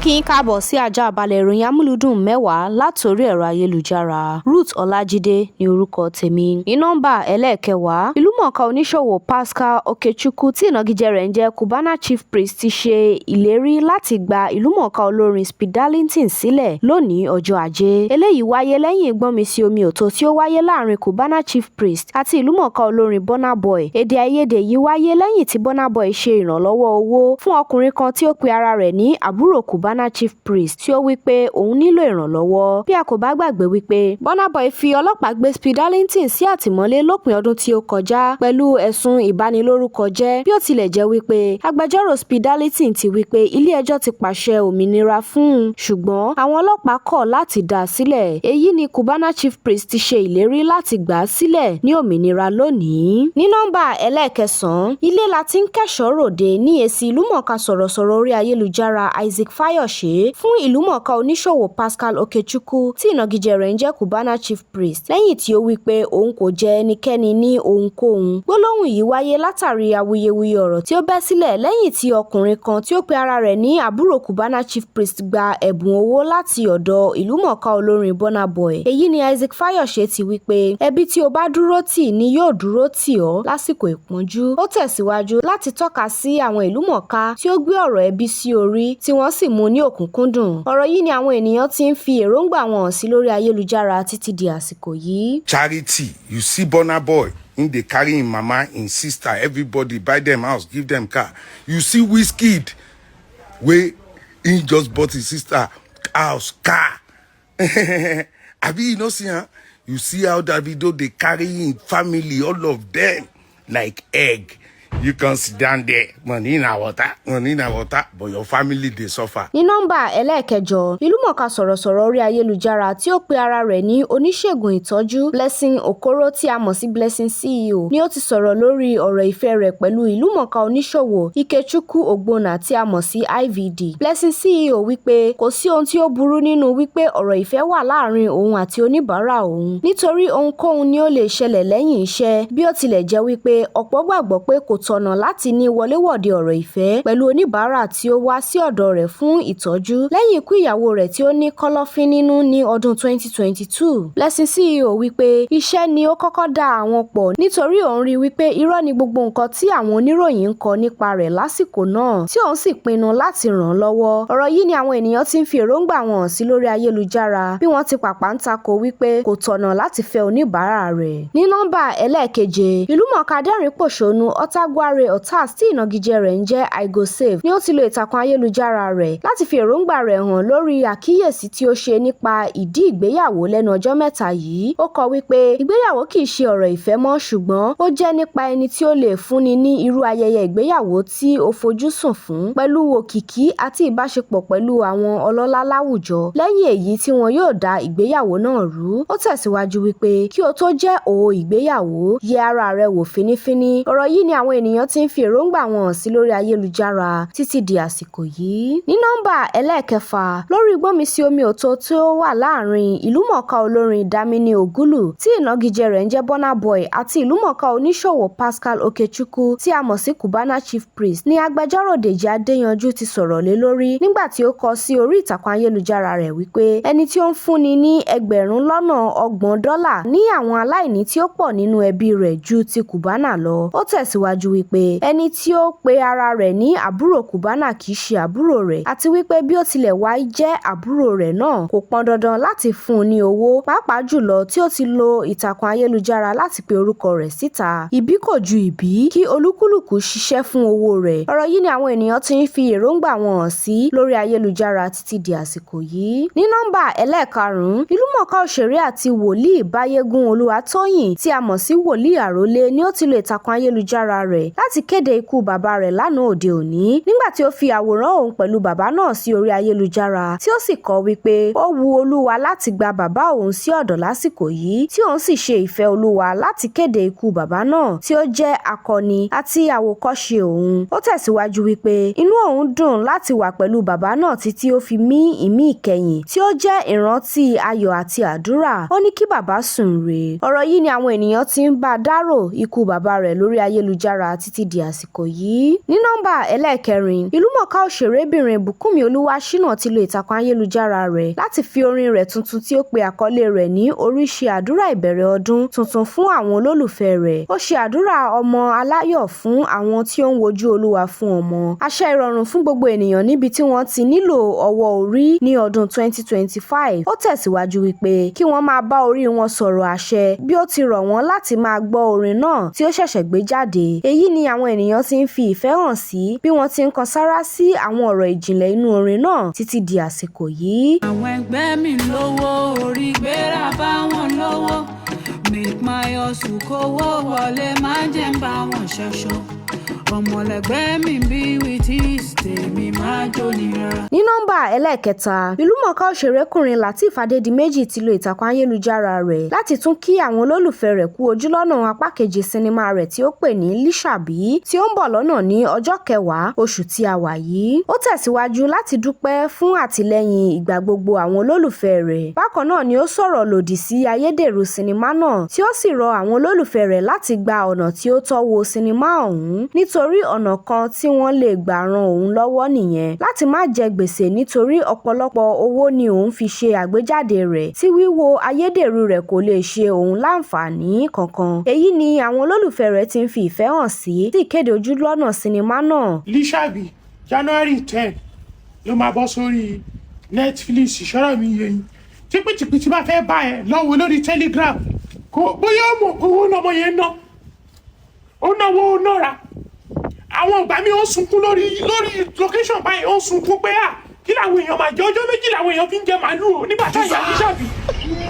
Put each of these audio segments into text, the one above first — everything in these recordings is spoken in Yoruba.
kí yín káàbọ̀ sí àjààbálẹ̀ ìròyìn amúlùdùn mẹ́wàá látòrí ẹ̀rọ ayélujára. Ruth Ọlájídé ní orúkọ tèmi. Ní nọ́mbà ẹlẹ́ẹ̀kẹwàá, ìlúmọ̀ọ́ká oníṣòwò Pascal Okechukwu tí ìnagijẹ rẹ̀ ń jẹ́ Cubana Chiefpriest ti ṣe ìlérí láti gba ìlúmọ̀ọ́ká olórin Darlington sílẹ̀ lónìí ọjọ́ Ajé. Eléyìí wáyé lẹ́yìn ìgbọ́nmisí-omi òtó tí ó wáyé láàrin Cubana Chiefpriest àti ìlúmọ̀ọ́ká olórin Burna Boy. Èdè àìyedè yìí wáyé lẹ́yìn tí Burna Boy ṣe ìrànlọ́wọ́ owó fún ọkùnrin kan tí ó pe ara rẹ̀ ní àbúrò Cubana Chiefpriest tí ó wí pé òun nílò ìrànlọ́wọ́. Bí a kò bá gbàgbé wípé Burna Boy fi ọlọ́pàá gbé Darlington sí àtìmọ́lé lópin ọdún tí ó kọjá pẹ̀lú ẹ̀sùn ìbanilórúkọjẹ́, bí ó tilẹ̀ jẹ́ wípé agbẹjọ́rò Darlington ti wípé ilé-ẹjọ́ ti pàṣẹ òmìnira fún un, ṣùgbọ́n àwọn ọlọ́pàá kọ̀ láti dá a sílẹ̀. Èyí ni Cubana Chiefpriest ti ṣe ìlérí láti gbà á sílẹ̀ ní òmìnira lónìí. Ní nọ́mbà ẹlẹ́ẹ̀kẹsàn-án, ilé la ti ń kẹ́ṣọ̀ọ́ ròde ní èsì ìlúmọ̀ọ́ká sọ̀rọ̀sọ̀rọ̀ orí ayélujára Isaac Fayose fún ìlúmọ̀ọ́ká oníṣòwò Pascal Okechukwu tí ìnagijẹ rẹ̀ ń jẹ́ Cubana Chiefpriest lẹ́yìn tí ó wí pé òun kò jẹ ẹnikẹ́ni ní ohunkóhun. Gbólóhùn yìí wáyé látàrí awuyewuye ọ̀rọ̀ tí ó bẹ́ sílẹ̀ lẹ́yìn tí ọkùnrin kan tí ó pe ara rẹ̀ ní àbúrò Cubana Chiefpriest gba ẹ̀bùn owó láti ọ̀dọ̀ ìlúmọ̀ọ́ká olórin Burna Boy. Èyí ni Isaac Fayose ti wí pé ẹbí tí o bá dúró tì ni yóò dúró tì ọ́ lásìkò ìpọ́njú. Ó tẹ̀síwájú láti tọ́ka sí àwọn ìlúmọ̀ọ́ká tí ó gbé ọ̀rọ̀ ẹbí sí orí tí wọ́n sì mú ní òkúnkúndùn. Ọ̀rọ̀ yìí ni àwọn ènìyàn ti ń fi èròǹgbà wọn hàn sí lórí ayélujára títí di àsìkò yìí. Charity, you see Burna Boy, they carry him mama, him sister, everybody buy them house, give them car. You see Wizkid, where he just bought his sister house, car. Abi, you know, see, huh? You see how Davido, they carry him family, all of them, like egg. You can sit down there, money in water, but your family, they suffer. Ní nọ́mbà ẹlẹ́ẹ̀kẹjọ, ìlúmọ̀ọ́ká sọ̀rọ̀sọ̀rọ̀ orí ayélujára tí ó pe ara rẹ̀ ní oníṣègùn ìtọ́jú Blessing Okoro tí a mọ̀ sí Blessing CEO ni ó ti sọ̀rọ̀ lórí ọ̀rọ̀ ìfẹ́ rẹ̀ pẹ̀lú ìlúmọ̀ọ́ká oníṣòwò Ikechukwu Ogbonna tí a mọ̀ sí IVD. Blessing CEO wípé kò sí ohun tí ó burú nínú wípé ọ̀rọ̀ ìfẹ́ wà láàrin òun àti oníbàárà òun, nítorí ohunkóhun ni ó lè ṣẹlẹ̀ lẹ́yìn iṣẹ́, bí ó tilẹ̀ jẹ́ wípé ọ̀pọ̀ gbàgbọ́ pé kò tọ̀nà láti ní wọléwọ̀de ọ̀rọ̀ ìfẹ́ pẹ̀lú oníbàárà tí ó wá sí ọ̀dọ̀ rẹ̀ fún ìtọ́jú lẹ́yìn ikú ìyàwó rẹ̀ tí ó ní kọ́lọ́fín nínú ní ọdún 2022. Blessing CEO wípé iṣẹ́ ni ó kọ́kọ́ dá àwọn pọ̀ nítorí òun rí wípé irọ́ ni gbogbo nǹkan tí àwọn oníròyìn ń kọ nípa rẹ̀ lásìkò náà tí òun sì pinnu láti ràn án lọ́wọ́. Ọ̀rọ̀ yìí ni àwọn ènìyàn ti ń fi èròǹgbà wọn hàn sí lórí ayélujára bí wọ́n ti pàpà ń takò wípé kò tọ̀nà láti fẹ́ oníbàárà rẹ̀. Ní nọ́mbà ẹlẹ́ẹ̀keje, ìlúmọ̀ọ́ká adẹ́rìn-pòṣónú Ọ̀tágbáre Otas tí ìnagijẹ rẹ̀ ń jẹ́ IGOSAVE ni ó ti lo ìtàkùn ayélujára rẹ̀ láti fi èròǹgbà rẹ̀ hàn lórí àkíyèsí tí ó ṣe nípa ìdí ìgbéyàwó lẹ́nu ọjọ́ mẹ́ta yìí. Ó kọ wípé ìgbéyàwó kì í ṣe ọ̀rọ̀ ìfẹ́ mọ́, ṣùgbọ́n ó jẹ́ nípa ẹni tí ó lè fúnni ní irú ayẹyẹ ìgbéyàwó tí ó fojúsùn fún pẹ̀lú òkìkí àti ìbáṣepọ̀ pẹ̀lú àwọn ọlọ́lá láwùjọ lẹ́yìn èyí tí wọn yóò dá ìgbéyàwó náà rú. Ó tẹ̀síwájú wípé kí o tó jẹ́ òó ìgbéyàwó, yẹ ara rẹ wò fínífíní. Ọ̀rọ̀ yìí ni àwọn ènìyàn ti ń fi èròǹgbà wọn hàn sí lórí ayélujára títí di àsìkò yìí. Ní nọ́mbà ẹlẹ́ẹ̀kẹfà, lórí ìgbọ́nmisí-omi òtó tí ó wà láàrin ìlúmọ̀ọ́ká olórin Damini Ogulu tí ìnagijẹ rẹ̀ ń jẹ́ Burna Boy àti ìlúmọ̀ọ́ká oníṣòwò Pascal Okechukwu tí a mọ̀ sí Cubana Chiefpriest ni agbẹjọ́rò Dèjì Adéyanjú ti sọ̀rọ̀ lé lórí nígbà tí ó kọ sí orí ìtàkùn ayélujára rẹ̀ wípé ẹni tí ó ń fúnni ní $30,000 ní àwọn aláìní tí ó pọ̀ nínú ẹbí rẹ̀ ju ti Cubana lọ. Ó tẹ̀síwájú wípé ẹni tí ó pe ara rẹ̀ ní àbúrò Cubana kì í ṣe àbúrò rẹ̀ àti wípé bí ó tilẹ̀ wá jẹ́ àbúrò rẹ̀ náà kò pọn dandan láti fún un ní owó, pàápàá jùlọ tí ó ti lo ìtàkùn ayélujára láti pe orúkọ rẹ̀ síta. Ìbí kò ju ìbí, kí olúkúlùkù ṣiṣẹ́ fún owó rẹ̀. Ọ̀rọ̀ yìí ni àwọn ènìyàn ti ń fi èròǹgbà wọn hàn sí lórí ayélujára títí di àsìkò yìí. Ní nọ́mbà ẹlẹ́ẹ̀karùn-ún, ìlúmọ̀ọ́ká òṣèré àti wòlíì Báyégún Olúwatóyìn tí a mọ̀ sí wòlíì àrólé ni ó ti lo ìtàkùn ayélujára rẹ̀ láti kéde ikú bàbá rẹ̀ lánàá òde òní nígbà tí ó fi àwòrán òun pẹ̀lú bàbá náà sí orí ayélujára tí ó sì kọ wípé ó wu Olúwa láti gba bàbá òun sí ọ̀dọ̀ lásìkò yìí tí òun sì ṣe ìfẹ́ Olúwa láti kéde ikú bàbá náà tí ó jẹ́ akọni àti àwòkọ́ṣe òun. Ó tẹ̀síwájú wípé inú òun dùn láti wà pẹ̀lú bàbá náà títí ó fi mí ìmí ìkẹyìn tí ó jẹ́ ìrántí ayọ̀ àti àdúrà. Ó ní kí bàbá sùn re. Ọ̀rọ̀ yìí ni àwọn ènìyàn ti ń bá dárò ikú bàbá rẹ̀ lórí ayélujára títí di àsìkò yìí. Ní nọ́mbà ẹlẹ́ẹ̀kẹrin, ìlúmọ̀ọ́ká òṣèrébìnrin Bùkúnmi Olúwaṣínà ti lo ìtàkùn ayélujára rẹ̀ láti fi orin rẹ̀ tuntun tí ó pe àkọlé rẹ̀ ní Orí ṣe àdúrà ìbẹ̀rẹ̀ ọdún tuntun fún àwọn olólùfẹ́ rẹ̀. Ó ṣe àdúrà ọmọ aláyọ̀ fún àwọn tí ó ń wojú Olúwa fún ọmọ. Àṣẹ ìrọ̀rùn fún gbogbo ènìyàn níbi tí wọ́n ti nílò ọwọ́ orí ní ọdún 2025. Ó tẹ̀síwájú wípé kí wọ́n máa bá orí wọn sọ̀rọ̀ àṣẹ bí ó ti rọ̀ wọ́n láti máa gbọ́ orin náà tí ó ṣẹ̀ṣẹ̀ gbé jáde. Èyí ni àwọn ènìyàn ti ń fi ìfẹ́ hàn sí bí wọ́n ti ń kan sáárá sí àwọn ọ̀rọ̀ ìjìnlẹ̀ inú orin náà títí di àsìkò yìí. Àwọn ẹgbẹ́ mi lówó orí gbéra bá wọn lówó, make my hustle kówó wọlé má jẹ́ ń bá wọn ṣẹ̀ṣọ́. Ọmọlẹ́gbẹ́ mi bí wìtís tèmi máa jó nira. Ní nọ́mbà ẹlẹ́ẹ̀kẹta, ìlúmọ̀ọ́ká òṣèrékùnrin Lateef Adédìméjì ti lo ìtàkùn ayélujára rẹ̀ láti tún kí àwọn olólùfẹ́ rẹ̀ kú ojúlọ́nà apá kejì sinimá rẹ̀ tí ó pè ní Lísàbí tí ó ń bọ̀ lọ́nà ní ọjọ́ 10 oṣù tí a wà yìí. Ó tẹ̀síwájú láti dúpẹ́ fún àtìlẹ́yìn ìgbà gbogbo àwọn olólùfẹ́ rẹ̀. Bákan náà ni ó sọ̀rọ̀ lòdì sí ayédèrú sinimá náà tí ó sì rọ àwọn olólùfẹ́ rẹ̀ láti gba ọ̀nà tí ó tọ́ wo sinimá ọ̀hún nítorí ọ̀nà kan tí wọ́n lè gbà ran òun lọ́wọ́ nìyẹn láti má jẹ gbèsè nítorí ọ̀pọ̀lọpọ̀ owó ni òun fi ṣe àgbéjáde rẹ̀ tí wíwo ayédèrú rẹ̀ kò lè ṣe òun láǹfààní kankan. Èyí ni àwọn olólùfẹ́ rẹ̀ ti ń fi ìfẹ́ hàn sí ìkéde ojúlọ́nà sinimá náà. Lísàbí January 10 ló máa bọ́ sórí Netflix ìṣọ́rọ̀ mi yẹn tipítipí tí bá fẹ́ bá ẹ lọ́wọ́ lórí Telegram kò bóyá ó mọ̀ owó lọ́mọ yẹn ná ó náwó ó nára àwọn ìgbà mi ó sunkún lórí location báyìí ó sunkún pé kí làwọn èèyàn máa jẹ ọjọ́ méjì làwọn èèyàn fi ń jẹ màálù o nígbà tó yà Lísàbí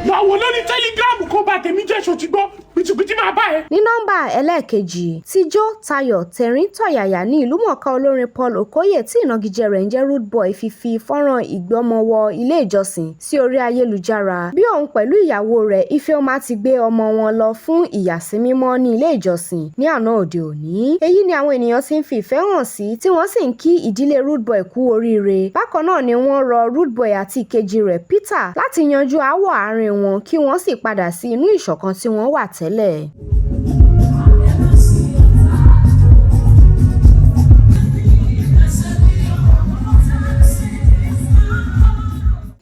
lọ́wọ́ lórí Telegram kó bá tèmi jẹ́ ṣòtí gbọ́ pìtìpìtì máa bá ẹ. Ní nọ́mbà ẹlẹ́ẹ̀kejì, Tíjó Tayọ̀ Tẹ̀rín Tọ̀yàyà ní ìlúmọ̀ọ́ká olórin Paul Okoye tí ìnagijẹ rẹ̀ ń jẹ́ Rude Boy fi fọ́nrán ìgbọ́mọwọ ilé ìjọsìn sí orí ayélujára bí òun pẹ̀lú ìyàwó rẹ̀ Ifeoma ti gbé ọmọ wọn lọ fún ìyàsímímọ́ ní ilé ìjọsìn ní àná òde òní. Èyí ni àwọn ènìyàn ti ń fi ìfẹ́ hàn sí tí wọ́n sì ń kí ìdílé Rude Boy kú oríire. Bákan náà ni wọ́n rọ Rude Boy àti ìkejì rẹ̀ Peter láti yanjú aáwọ̀ àárín wọn kí wọ́n sì padà sí inú ìṣọ̀kan tí wọ́n wà tẹ́lẹ̀.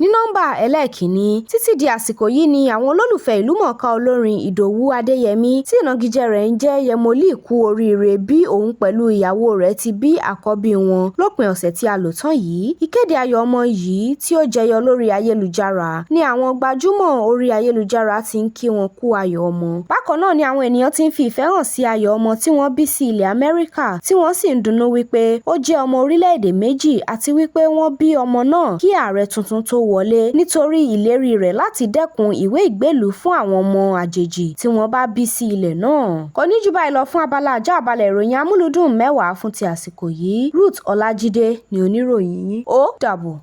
Ní nọ́mbà ẹlẹ́ẹ̀kínní, títí di àsìkò yìí ni àwọn olólùfẹ́ ìlúmọ̀ọ́ká olórin Ìdòwú Adéyẹmí tí ìnagijẹ rẹ̀ ń jẹ́ Yẹmọlí kú oríire bí òun pẹ̀lú ìyàwó rẹ̀ ti bí àkọ́bí wọn lópin ọ̀sẹ̀ tí a lò tán yìí. Ìkéde ayọ̀ ọmọ yìí tí ó jẹyọ lórí ayélujára ni àwọn gbajúmọ̀ orí ayélujára ti ń kí wọn kú ayọ̀ ọmọ. Bákan náà ni àwọn ènìyàn ti ń fi ìfẹ́ hàn sí ayọ̀ ọmọ tí wọ́n bí sí ilẹ̀ Amẹ́ríkà tí wọ́n sì ń dunnú wípé ó jẹ́ ọmọ orílẹ̀-èdè méjì àti wípé wọ́n bí ọmọ náà kí ààrẹ tuntun tó wọlé nítorí ìlérí rẹ̀ láti dẹ́kun ìwé ìgbélùú fún àwọn ọmọ àjèjì tí wọ́n bá bí sí ilẹ̀ náà. Kò ní jù báyìí lọ fún abala àjààbalẹ̀ ìròyìn amúlùdùn mẹ́wàá fún ti àsìkò yìí. Ruth Ọlájídé ni oníròyìn yín. Ó dàbọ̀.